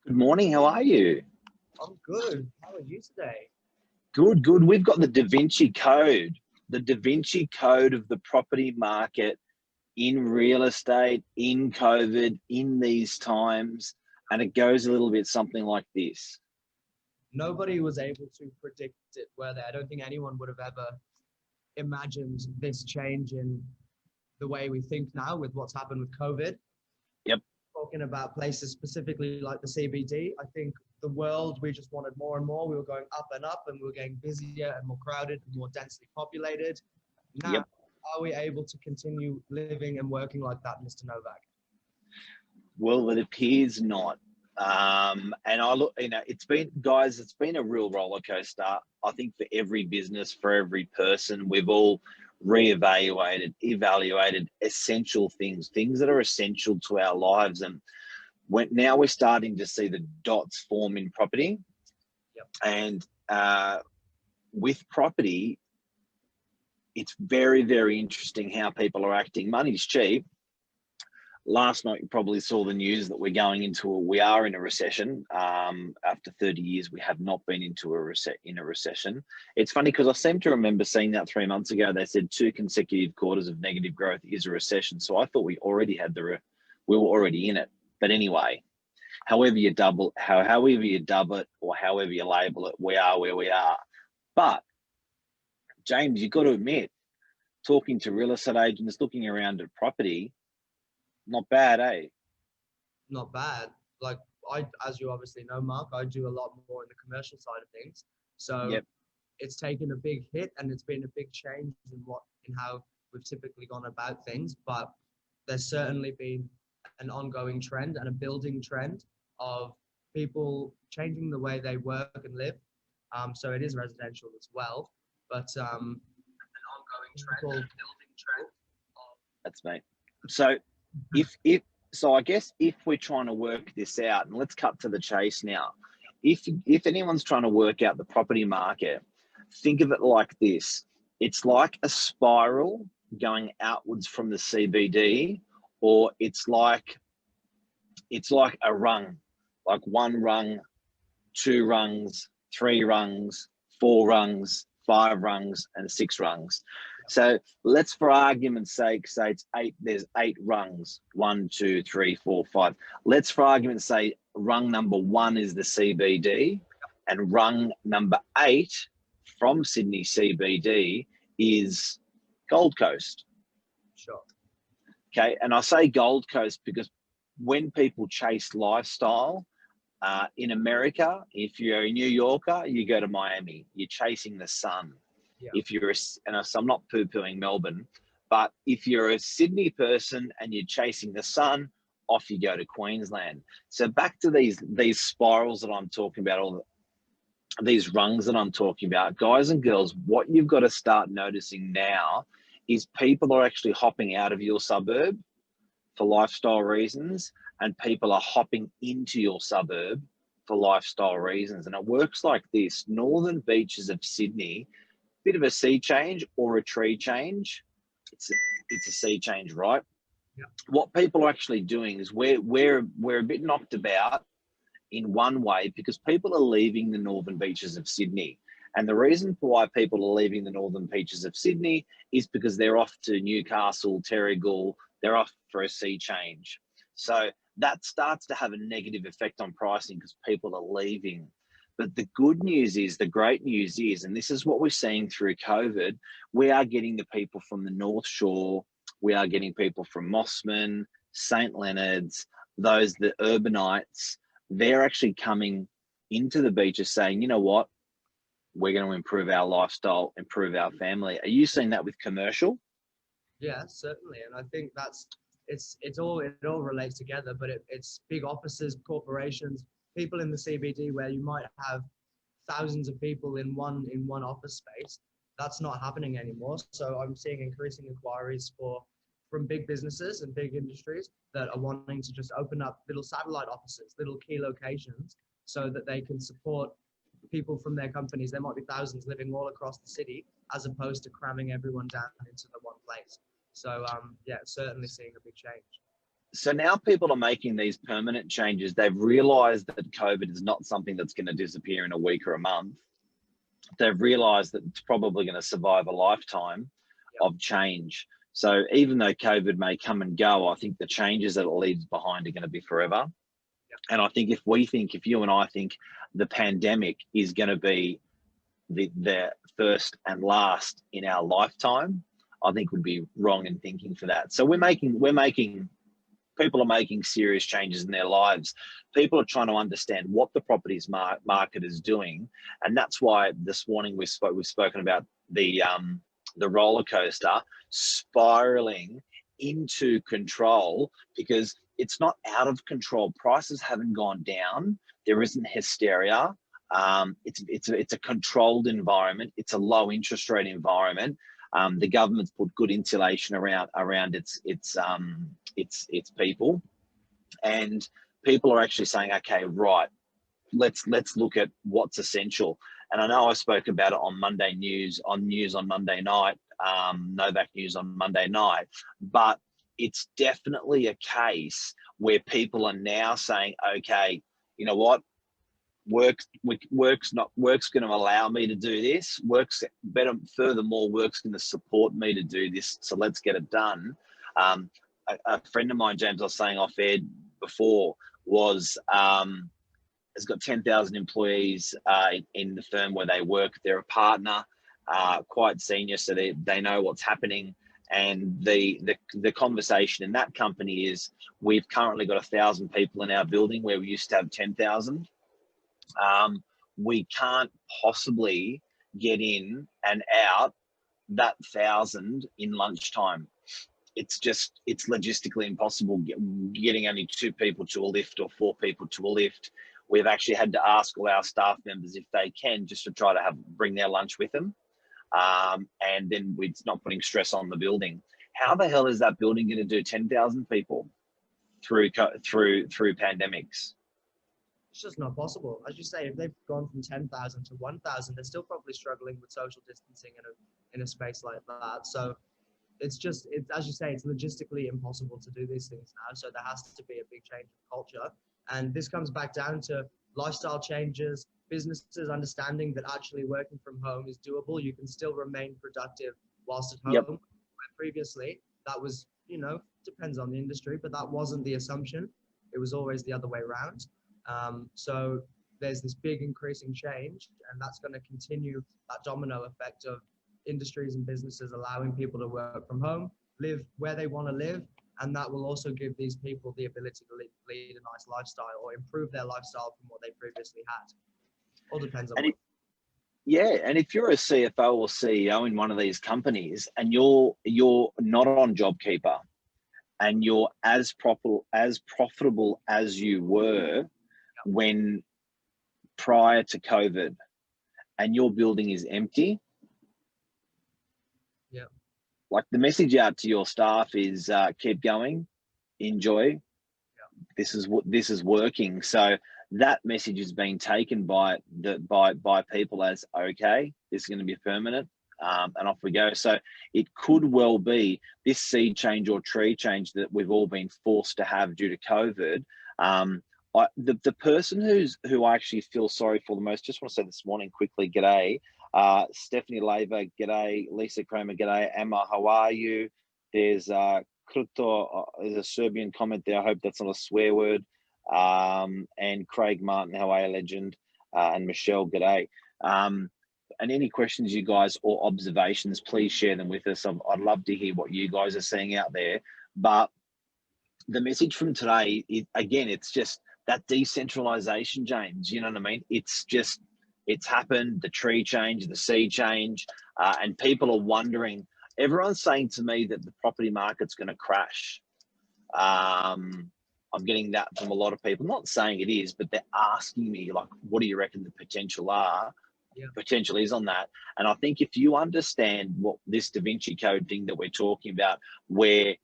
Good morning. How are you? I'm good. How are you today? Good, good. We've got the Da Vinci Code, the Da Vinci Code of the property market in real estate, in COVID, in these times. And it goes a little bit something like this. Nobody was able to predict it, were they? I don't think anyone would have ever imagined this change in the way we think now with what's happened with COVID. Yep. Talking about places specifically like the CBD, I think the world, we just wanted more and more. We were going up and up, and we were getting busier and more crowded and more densely populated. Now, Yep. are we able to continue living and working like that, Mr. Novak? Well, it appears not. And I look, it's been, guys, it's been a real roller coaster. I think for every business, for every person, we've all evaluated essential things that are essential to our lives. And now we're starting to see the dots form in property. Yep. And with property, it's very, very interesting how people are acting. Money's cheap. Last night, you probably saw the news that we are in a recession. After 30 years, we have not been in a recession. It's funny because I seem to remember seeing that 3 months ago. They said 2 consecutive quarters of negative growth is a recession. So I thought we were already in it. But anyway, however you dub it or however you label it, we are where we are. But James, you've got to admit, talking to real estate agents, looking around at property, not bad, eh? Not bad. Like as you obviously know, Mark, I do a lot more in the commercial side of things. So Yep. It's taken a big hit, and it's been a big change in how we've typically gone about things. But there's certainly been an ongoing trend and a building trend of people changing the way they work and live. So it is residential as well, but an ongoing trend and a building trend. That's me. So I guess if we're trying to work this out, and let's cut to the chase now. If anyone's trying to work out the property market, think of it like this. It's like a spiral going outwards from the CBD, or it's like a rung, like 1 rung, 2 rungs, 3 rungs, 4 rungs, 5 rungs, and 6 rungs. So let's, for argument's sake, say it's 8. There's 8 rungs. 1, 2, 3, 4, 5. Let's, for argument's sake, rung number 1 is the CBD, and rung number 8 from Sydney CBD is Gold Coast. Sure. Okay, and I say Gold Coast because when people chase lifestyle in America, if you're a New Yorker, you go to Miami. You're chasing the sun. Yeah. If you're so I'm not poo-pooing Melbourne, but if you're a Sydney person and you're chasing the sun, off you go to Queensland. So back to these spirals that I'm talking about, all these rungs that I'm talking about, guys and girls, what you've got to start noticing now is people are actually hopping out of your suburb for lifestyle reasons, and people are hopping into your suburb for lifestyle reasons. And it works like this. Northern beaches of Sydney, bit of a sea change or a tree change. It's a sea change, right? Yeah. What people are actually doing is we're a bit knocked about in one way because people are leaving the northern beaches of Sydney. And the reason for why people are leaving the northern beaches of Sydney is because they're off to Newcastle, Terrigal, they're off for a sea change. So that starts to have a negative effect on pricing because people are leaving. But the good news is, the great news is, and this is what we're seeing through COVID, we are getting the people from the North Shore, we are getting people from Mossman, St. Leonard's, the urbanites, they're actually coming into the beaches saying, you know what, we're going to improve our lifestyle, improve our family. Are you seeing that with commercial? Yeah, certainly. And I think it all relates together, but it's big offices, corporations, people in the CBD where you might have thousands of people in one office space. That's not happening anymore. So I'm seeing increasing inquiries from big businesses and big industries that are wanting to just open up little satellite offices, little key locations, so that they can support people from their companies. There might be thousands living all across the city, as opposed to cramming everyone down into the one place. So yeah, certainly seeing a big change. So now people are making these permanent changes. They've realized that COVID is not something that's going to disappear in a week or a month. They've realized that it's probably going to survive a lifetime of change. So even though COVID may come and go, I think the changes that it leaves behind are going to be forever. And I think if you and I think the pandemic is going to be the first and last in our lifetime, I think we'd be wrong in thinking for that. So people are making serious changes in their lives. People are trying to understand what the properties market is doing, and that's why this morning we've spoken about the roller coaster spiraling into control, because it's not out of control. Prices haven't gone down. There isn't hysteria. It's a controlled environment. It's a low interest rate environment. The government's put good insulation around its people, and people are actually saying, okay, right, let's look at what's essential. And I know I spoke about it on Monday news on Monday night, Novak news on Monday night, but it's definitely a case where people are now saying, okay, you know what, work's going to allow me to do this. Work's better. Furthermore, work's going to support me to do this. So let's get it done. A friend of mine, James, I was saying off air before, has got 10,000 employees in the firm where they work. They're a partner, quite senior, so they know what's happening. And the conversation in that company is, we've currently got 1,000 people in our building where we used to have 10,000. We can't possibly get in and out that 1,000 in lunchtime. It's logistically impossible getting only 2 people to a lift or 4 people to a lift. We've actually had to ask all our staff members if they can, just to try to bring their lunch with them. And then it's not putting stress on the building. How the hell is that building going to do 10,000 people through pandemics? It's just not possible. As you say, if they've gone from 10,000 to 1,000, they're still probably struggling with social distancing in a space like that. So it's as you say, it's logistically impossible to do these things now. So there has to be a big change in culture. And this comes back down to lifestyle changes, businesses understanding that actually working from home is doable. You can still remain productive whilst at home. Yep. Where previously, that was, depends on the industry, but that wasn't the assumption. It was always the other way around. So there's this big increasing change, and that's going to continue that domino effect of industries and businesses allowing people to work from home, live where they want to live, and that will also give these people the ability to lead a nice lifestyle or improve their lifestyle from what they previously had. All depends on and if you're a CFO or CEO in one of these companies and you're not on JobKeeper and you're as profitable as you were when prior to COVID, and your building is empty, like, the message out to your staff is keep going, enjoy. This is working. So that message is being taken by people as, okay, this is going to be permanent, and off we go. So it could well be this sea change or tree change that we've all been forced to have due to COVID. The person who I actually feel sorry for the most, just want to say this morning quickly, g'day, Stephanie Laver, g'day, Lisa Kramer, g'day, Emma, how are you? There's Kruto, there's a Serbian comment there, I hope that's not a swear word, and Craig Martin, how are you, legend, and Michelle, g'day. And any questions you guys or observations, please share them with us. I'd love to hear what you guys are seeing out there. But the message from today, again, it's just that decentralization, James, you know what I mean? It's happened, the tree change, the sea change, and people are wondering, everyone's saying to me that the property market's going to crash. I'm getting that from a lot of people, not saying it is, but they're asking me, like, what do you reckon the potential is on that? And I think if you understand what this Da Vinci Code thing that we're talking about, where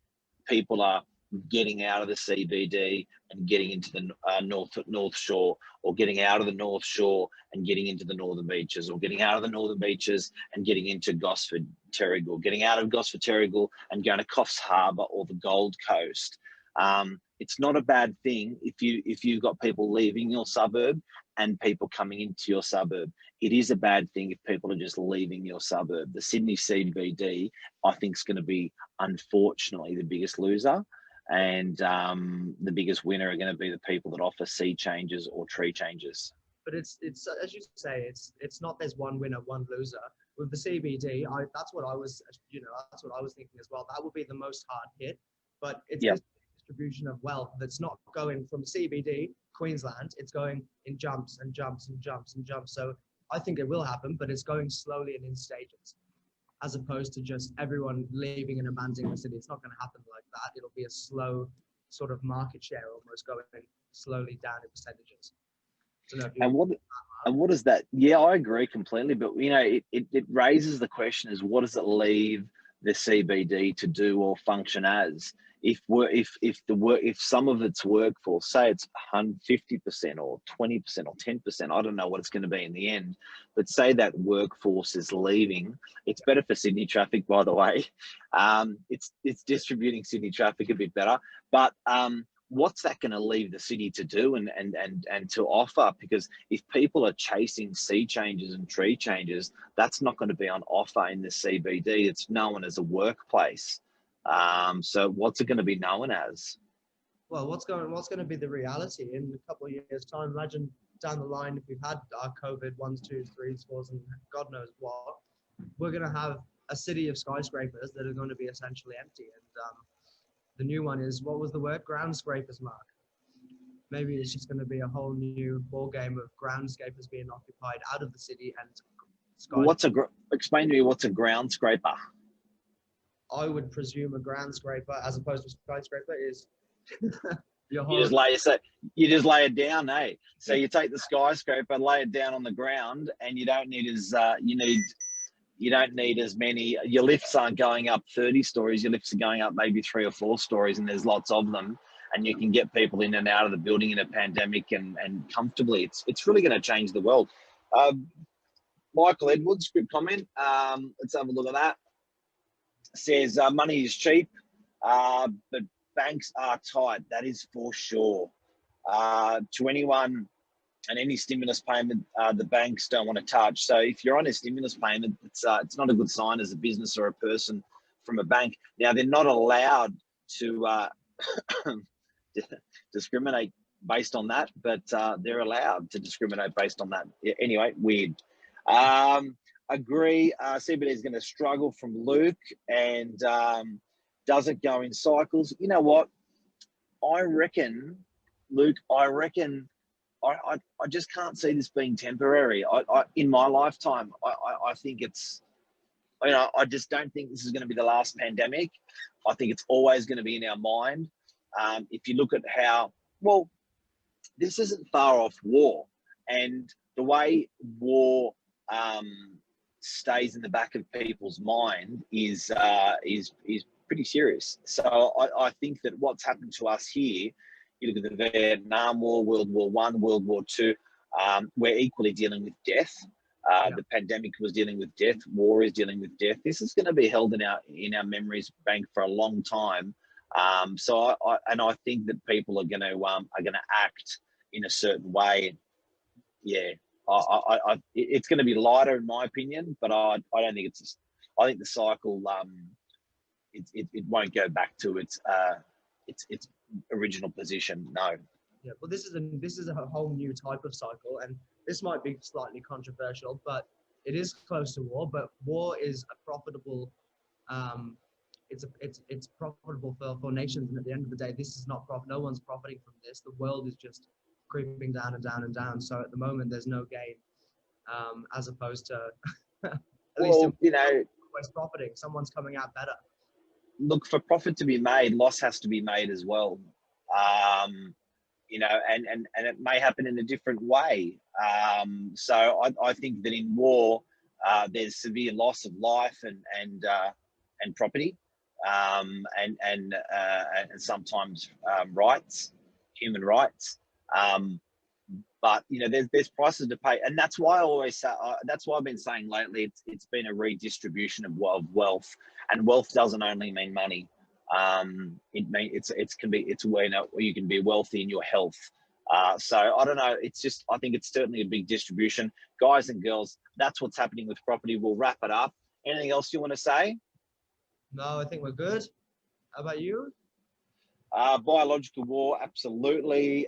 people are getting out of the CBD and getting into the North Shore, or getting out of the North Shore and getting into the Northern Beaches, or getting out of the Northern Beaches and getting into Gosford, Terrigal, getting out of Gosford, Terrigal and going to Coffs Harbour or the Gold Coast. It's not a bad thing if you've got people leaving your suburb and people coming into your suburb. It is a bad thing if people are just leaving your suburb. The Sydney CBD, I think, is going to be, unfortunately, the biggest loser, and the biggest winner are going to be the people that offer sea changes or tree changes. But it's as you say, it's not there's one winner, one loser. With the CBD, that's what I was thinking as well. That would be the most hard hit, but it's this distribution of wealth that's not going from CBD Queensland. It's going in jumps and jumps and jumps and jumps. So I think it will happen, but it's going slowly and in stages, as opposed to just everyone leaving and abandoning the city. It's not going to happen like that. It'll be a slow sort of market share, almost going slowly down in percentages. And what is that? Yeah, I agree completely. But it raises the question: is what does it leave the CBD to do or function as? If some of its workforce, say it's 50% or 20% or 10%, I don't know what it's going to be in the end, but say that workforce is leaving, it's better for Sydney traffic, by the way. It's distributing Sydney traffic a bit better, but what's that going to leave the city to do and to offer? Because if people are chasing sea changes and tree changes, that's not going to be on offer in the CBD. It's known as a workplace. So what's it going to be known as? Well, what's going to be the reality in a couple of years' time? Imagine down the line, if we've had our COVID 1s, 2s, 3s, 4s, and God knows what, we're going to have a city of skyscrapers that are going to be essentially empty. And the new one is, what was the word? Ground scrapers, Mark. Maybe it's just going to be a whole new ball game of groundscapers being occupied out of the city and skyscrapers. Explain to me what's a ground scraper? I would presume a ground scraper, as opposed to a skyscraper, is you just lay it down, eh? So you take the skyscraper, lay it down on the ground, and you don't need as many. Your lifts aren't going up 30 stories. Your lifts are going up maybe 3 or 4 stories, and there's lots of them, and you can get people in and out of the building in a pandemic and comfortably. It's really going to change the world. Michael Edwards, good comment. Let's have a look at that. Says money is cheap, but banks are tight. That is for sure. To anyone and any stimulus payment, the banks don't want to touch. So if you're on a stimulus payment, it's not a good sign as a business or a person from a bank. Now, they're not allowed to discriminate based on that, but they're allowed to discriminate based on that. Anyway, weird. Agree. CBD is going to struggle from Luke, and does it go in cycles? You know what? I reckon, Luke, I just can't see this being temporary. In my lifetime, I think it's, I just don't think this is going to be the last pandemic. I think it's always going to be in our mind. If you look at how, well, this isn't far off war, and the way war stays in the back of people's mind is pretty serious. So I think that what's happened to us here, you look at the Vietnam War, World War I, World War II, we're equally dealing with death. The pandemic was dealing with death. War is dealing with death. This is going to be held in our memories bank for a long time. So I think that people are going to act in a certain way. Yeah, it's going to be lighter in my opinion, but I don't think it's. I think the cycle it won't go back to its original position. No. Yeah, well, this is a whole new type of cycle, and this might be slightly controversial, but it is close to war. But war is a profitable. It's profitable for nations, and at the end of the day, this is not profit. No one's profiting from this. The world is just creeping down and down and down. So at the moment, there's no gain, as opposed to at least always profiting. Someone's coming out better. Look, for profit to be made, loss has to be made as well. And it may happen in a different way. So I think that in war, there's severe loss of life and property, and sometimes rights, human rights. But there's prices to pay, and that's why I always say. That's why I've been saying lately. It's been a redistribution of wealth, and wealth doesn't only mean money. it's where, you know, you can be wealthy in your health. So I don't know. It's just, I think it's certainly a big distribution. Guys and girls, that's what's happening with property. We'll wrap it up. Anything else you want to say? No, I think we're good. How about you? Biological war, absolutely.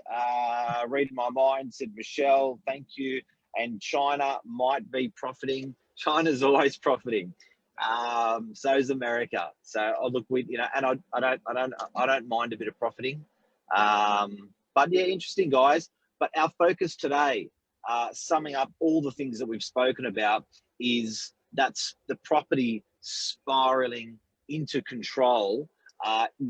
Reading my mind, said Michelle, thank you. And China might be profiting. China's always profiting. So is America. So look, you know, and I don't mind a bit of profiting. But yeah, interesting, guys. But our focus today, summing up all the things that we've spoken about, is that's the property spiraling into control.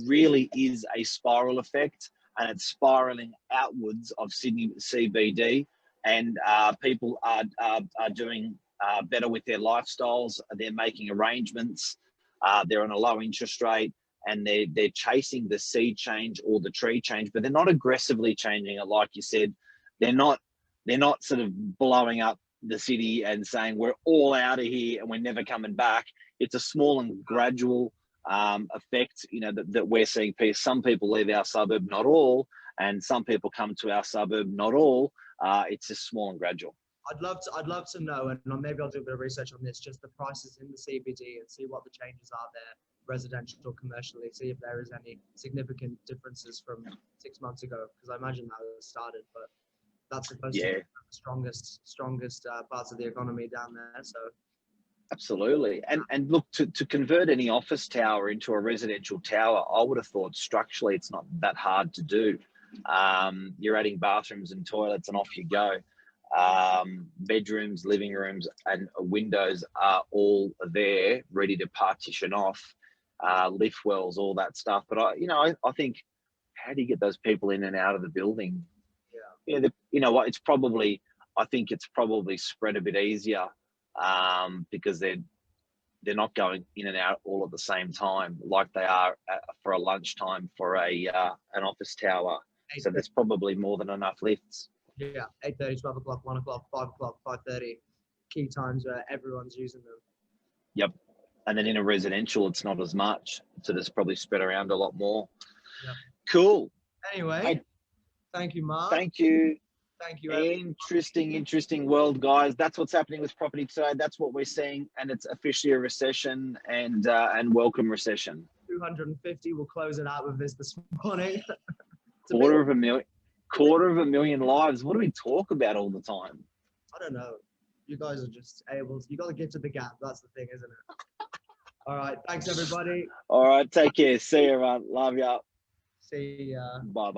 Really is a spiral effect, and it's spiraling outwards of Sydney CBD, and people are doing better with their lifestyles. They're making arrangements. They're on a low interest rate, and they're chasing the seed change or the tree change, but they're not aggressively changing it, like you said. They're not sort of blowing up the city and saying we're all out of here and we're never coming back. It's a small and gradual effect, you know, that we're seeing. Some people leave our suburb, not all, and some people come to our suburb, not all. It's just small and gradual. I'd love to know, and maybe I'll do a bit of research on this, just the prices in the CBD and see what the changes are there, residential or commercially, see if there is any significant differences from 6 months ago, because I imagine that has started, but that's supposed to be the strongest parts of the economy down there. So absolutely. And look, to convert any office tower into a residential tower, I would have thought structurally it's not that hard to do. You're adding bathrooms and toilets and off you go. Bedrooms, living rooms, and windows are all there, ready to partition off. Lift wells, all that stuff. But I think, how do you get those people in and out of the building? Yeah, you know what? I think it's probably spread a bit easier, because they're not going in and out all at the same time like they are for a lunchtime for an office tower. So there's probably more than enough lifts. Yeah, 8:30, 12 o'clock, 1 o'clock, 5 o'clock, 5:30, key times where everyone's using them. Yep. And then in a residential, it's not as much. So there's probably spread around a lot more. Yeah. Cool. Anyway, thank you, Mark. Thank you. Thank you, everyone. Interesting world, guys. That's what's happening with property today. That's what we're seeing. And it's officially a recession, and welcome recession. 250, we'll close it out with this morning. Quarter of a million lives. What do we talk about all the time? I don't know. You guys are just you got to get to the gap. That's the thing, isn't it? All right. Thanks, everybody. All right. Take care. See you, everyone. Love ya. See ya. Bye.